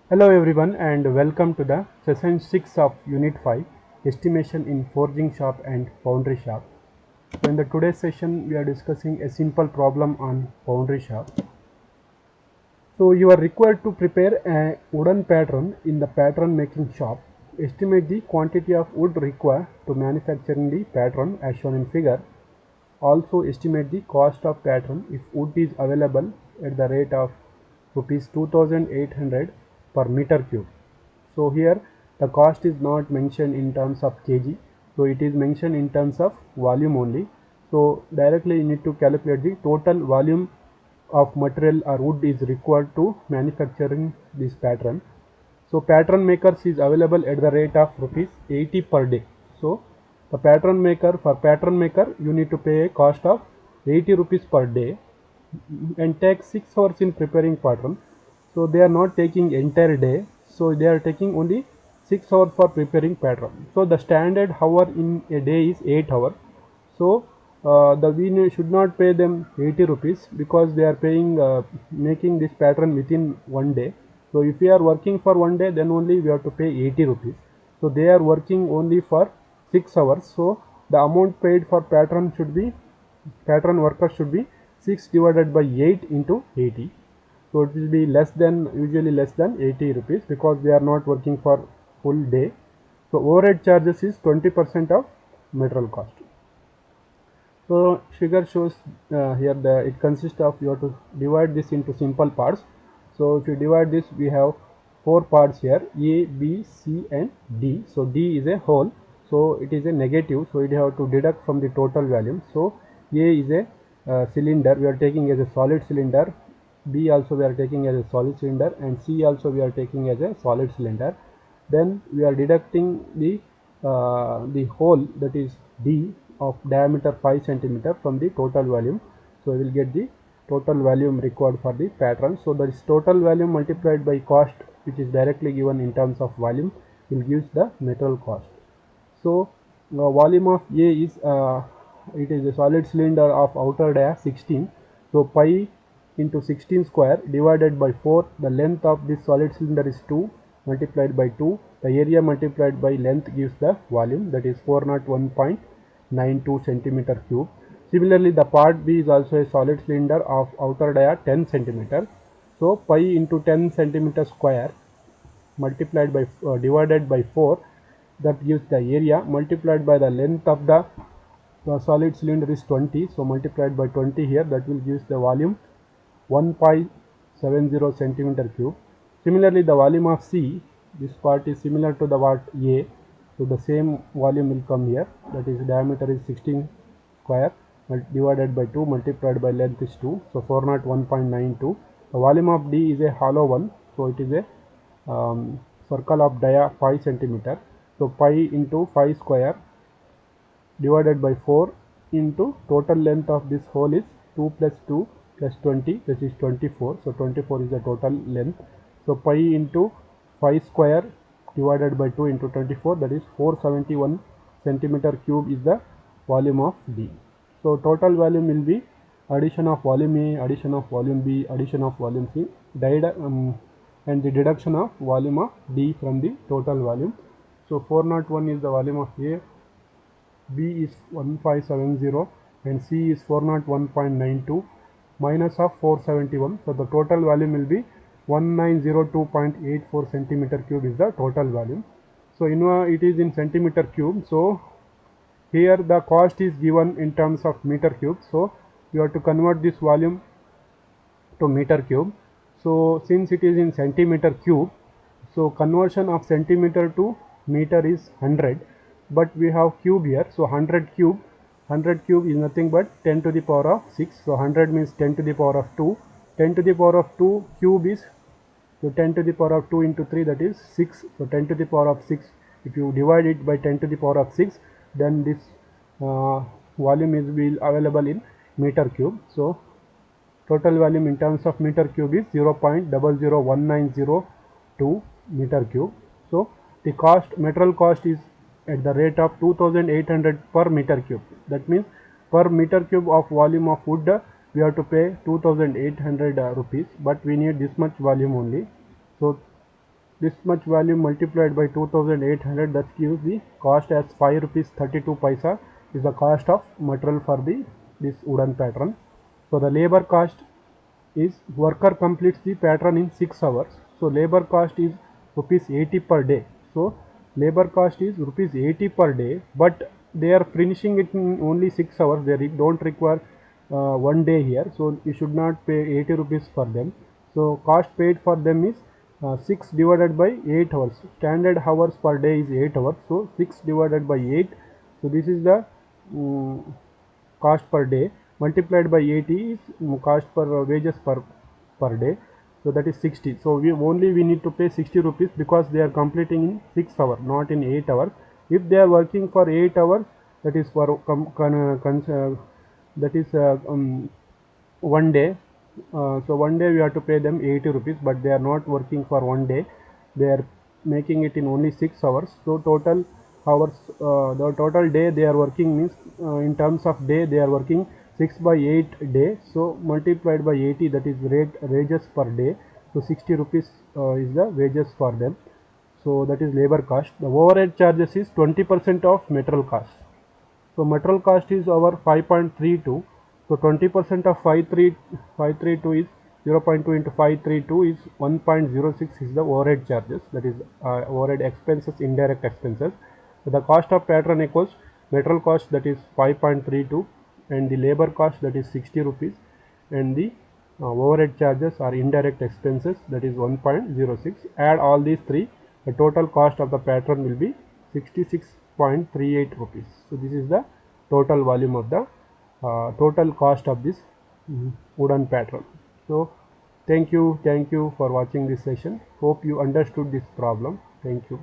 Hello everyone and welcome to the session 6 of Unit 5 Estimation in Forging Shop and Foundry Shop. So in the today's session we are discussing a simple problem on Foundry Shop. So you are required to prepare a wooden pattern in the pattern making shop. Estimate the quantity of wood required to manufacturing the pattern as shown in figure. Also estimate the cost of pattern if wood is available at the rate of rupees 2800 per meter cube. So here the cost is not mentioned in terms of kg, so it is mentioned in terms of volume only. So directly you need to calculate the total volume of material or wood is required to manufacturing this pattern. So pattern makers is available at the rate of rupees 80 per day. So the pattern maker, for pattern maker you need to pay a cost of 80 rupees per day and take 6 hours in preparing pattern. So they are not taking entire day, so they are taking only 6 hours for preparing pattern. So the standard hour in a day is 8 hours. So the we should not pay them 80 rupees because they are paying making this pattern within one day. So if we are working for one day, then only we have to pay 80 rupees. So they are working only for 6 hours. So the amount paid for pattern should be, pattern worker should be 6 divided by 8 into 80. So it will be less than, usually less than 80 rupees because they are not working for full day. So overhead charges is 20% of material cost. So figure shows here it consists of, you have to divide this into simple parts. So if you divide this, we have 4 parts here, A, B, C and D. So D is a whole, so it is a negative, so it have to deduct from the total volume. So A is a cylinder, we are taking as a solid cylinder, B also we are taking as a solid cylinder, and C also we are taking as a solid cylinder. Then we are deducting the hole, that is D, of diameter 5 centimeter from the total volume. So we will get the total volume required for the pattern. So that is total volume multiplied by cost, which is directly given in terms of volume, will give the material cost. So volume of A is it is a solid cylinder of outer dia 16. So pi into 16 square divided by 4. The length of this solid cylinder is 2 multiplied by 2. The area multiplied by length gives the volume, that is 401.92 centimeter cube. Similarly, the part B is also a solid cylinder of outer dia 10 centimeter. So pi into 10 centimeter square multiplied by divided by 4, that gives the area, multiplied by the length of the solid cylinder is 20, so multiplied by 20 here, that will give the volume 1.70 centimeter cube. Similarly, the volume of C, this part is similar to the what A, so the same volume will come here, that is diameter is 16 square divided by 2 multiplied by length is 2, so 401.92. The volume of D is a hollow one, so it is a circle of dia 5 centimeter. So pi into 5 square divided by 4 into total length of this hole is 2 plus 2 plus 20, that is 24. So 24 is the total length. So pi into 5 square divided by 2 into 24, that is 471 centimeter cube is the volume of D. So total volume will be addition of volume A, addition of volume B, addition of volume C, and the deduction of volume of D from the total volume. So 401 is the volume of A, B is 1570 and C is 401.92 minus of 471. So the total volume will be 1902.84 centimeter cube is the total volume. So it is in centimeter cube. So here the cost is given in terms of meter cube. So you have to convert this volume to meter cube. So since it is in centimeter cube, so conversion of centimeter to meter is 100, but we have cube here, so 100 cube is nothing but 10 to the power of 6. So 100 means 10 to the power of 2, 10 to the power of 2 cube is, so 10 to the power of 2 into 3, that is 6. So 10 to the power of 6, if you divide it by 10 to the power of 6, then this volume is will available in meter cube. So total volume in terms of meter cube is 0.001902 meter cube. So the cost, material cost is at the rate of 2800 per meter cube. That means per meter cube of volume of wood we have to pay 2800 rupees, but we need this much volume only. So this much value multiplied by 2800, that gives the cost as 5 rupees 32 paisa is the cost of material for the this wooden pattern. So the labor cost is worker completes the pattern in 6 hours. So labor cost is rupees 80 per day. So labor cost is rupees 80 per day, but they are finishing it in only 6 hours. They don't require 1 day here. So you should not pay 80 rupees for them. So cost paid for them is 6 divided by 8 hours. Standard hours per day is 8 hours. So 6 divided by 8. So this is the cost per day multiplied by 80 is cost per wages per day. So that is 60. So we need to pay 60 rupees because they are completing in 6 hours, not in 8 hours. If they are working for 8 hours, that is for that is 1 day. So 1 day we have to pay them 80 rupees, but they are not working for 1 day. They are making it in only 6 hours. So total hours, the total day they are working means in terms of day they are working 6 by 8 day. So multiplied by 80, that is wages per day. So 60 rupees is the wages for them. So that is labor cost. The overhead charges is 20% of material cost. So material cost is our 5.32. So 20% of 532 is 0.2 into 532 is 1.06 is the overhead charges, that is overhead expenses, indirect expenses. So the cost of pattern equals material cost, that is 5.32, and the labor cost, that is 60 rupees, and the overhead charges or indirect expenses, that is 1.06. Add all these three, the total cost of the pattern will be 66.38 rupees. So this is the total volume of the total cost of this wooden pattern. So thank you for watching this session. Hope you understood this problem. Thank you.